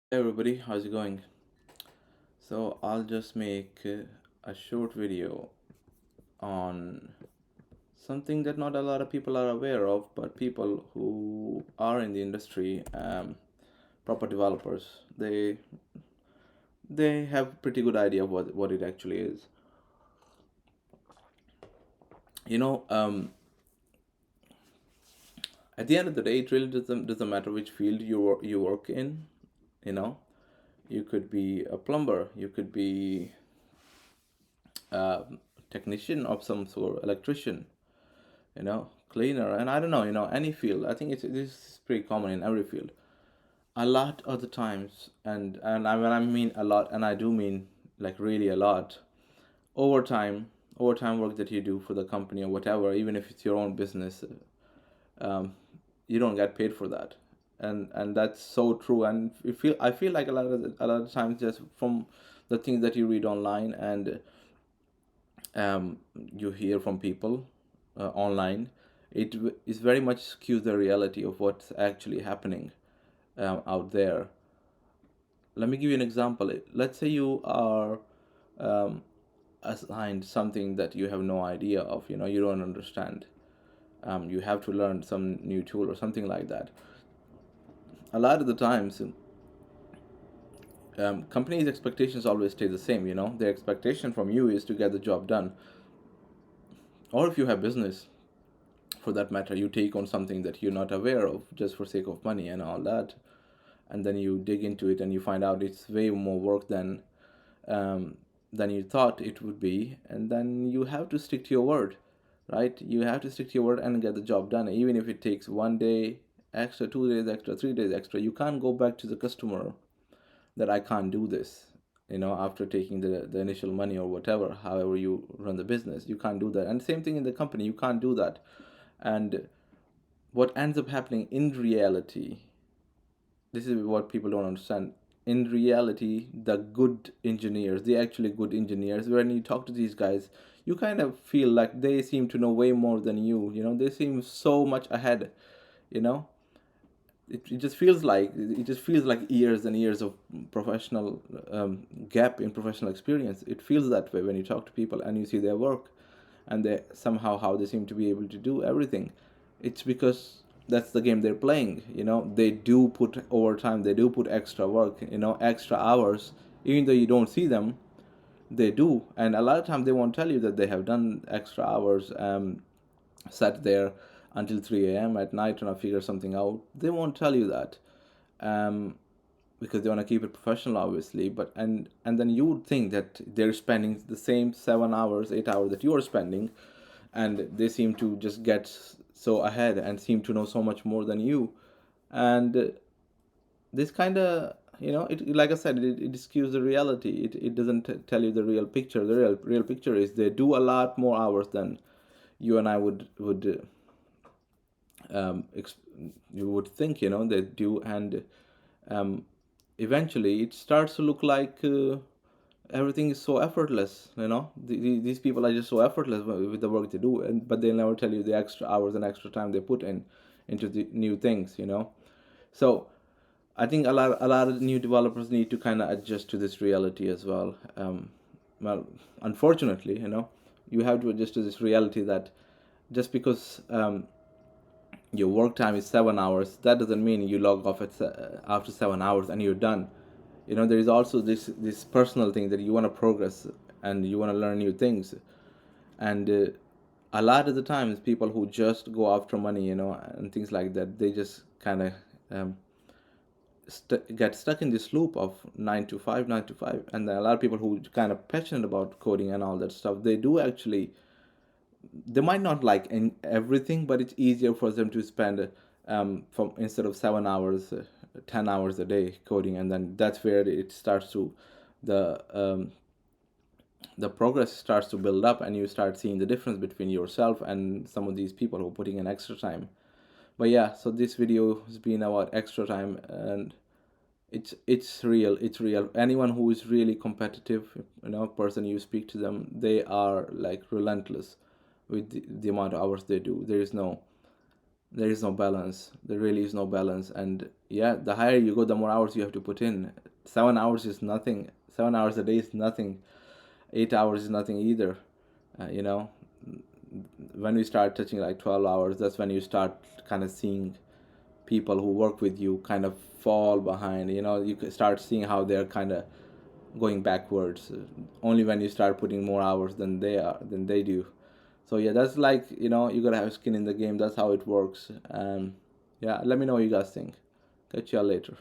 Hey everybody, how's it going? So I'll just make a short video on something that not a lot of people are aware of, but people who are in the industry, proper developers, they have pretty good idea of what it actually is. You know, at the end of the day, it really doesn't matter which field you work in. You know, you could be a plumber, you could be a technician of some sort, electrician, cleaner, and I don't know, any field. I think this is pretty common in every field. A lot of the times, when I mean a lot, and I do mean like really a lot, overtime, overtime work that you do for the company or whatever, even if it's your own business, um, you don't get paid for that, and that's so true. And I feel like a lot of times just from the things that you read online and you hear from people online, is very much skews the reality of what's actually happening out there. Let me give you an example. Let's say you are um, assigned something that you have no idea of, you don't understand. You have to learn some new tool or something like that. A lot of the times, companies' expectations always stay the same. Their expectation from you is to get the job done. Or if you have business, for that matter, you take on something that you're not aware of just for sake of money and all that, and then you dig into it and you find out it's way more work um, than you thought it would be, and then you have to stick to your word, right? You have to stick to your word and get the job done, even if it takes 1 day extra, 2 days extra, 3 days extra. You can't go back to the customer that I can't do this. After taking the initial money or whatever, however you run the business, you can't do that. And same thing in the company, you can't do that. And what ends up happening in reality, this is what people don't understand. In reality, the good engineers, the actually good engineers, when you talk to these guys, you kind of feel like they seem to know way more than they seem so much ahead. you know it just feels like years and years of professional gap in professional experience. It feels that way when you talk to people and you see their work, and they somehow how they seem to be able to do everything. It's because that's the game they're playing. They do put overtime, they do put extra work, extra hours, even though you don't see them. They do, and a lot of times they won't tell you that they have done extra hours, sat there until 3 a.m. at night trying to figure something out. They won't tell you that, um, because they want to keep it professional, obviously. But and then you would think that they're spending the same 7 hours, 8 hours that you are spending, and they seem to just get so ahead and seem to know so much more than you. And this kind of, it, like I said, it skews the reality. It doesn't tell you the real picture. The real picture is they do a lot more hours than you and I would um, ex- you would think, they do. And um, eventually it starts to look like everything is so effortless. These people are just so effortless with the work they do, but they never tell you the extra hours and extra time they put in into the new things. So I think a lot of new developers need to kind of adjust to this reality as well. Well, unfortunately, you have to adjust to this reality that just because your work time is 7 hours, that doesn't mean you log off after 7 hours and you're done. There is also this personal thing that you want to progress and you want to learn new things. And a lot of the times, people who just go after money, and things like that, they just kind of um, get stuck in this loop of 9 to 5, 9 to 5. And then a lot of people who kind of passionate about coding and all that stuff, they do actually, they might not like in everything, but it's easier for them to spend from instead of 7 hours, 10 hours a day coding, and then that's where it starts to the the progress starts to build up, and you start seeing the difference between yourself and some of these people who are putting in extra time. But yeah, so this video has been about extra time, and it's real. It's real. Anyone who is really competitive, person, you speak to them, they are like relentless with the amount of hours they do. There is no There is no balance. There really is no balance. And yeah, the higher you go, the more hours you have to put in. 7 hours is nothing. 7 hours a day is nothing. 8 hours is nothing either. You know, when we start touching like 12 hours, that's when you start kind of seeing people who work with you kind of fall behind. You know, you can start seeing how they're kind of going backwards, only when you start putting more hours than they do. So yeah, that's like, you gotta have skin in the game. That's how it works. Yeah, let me know what you guys think. Catch y'all later.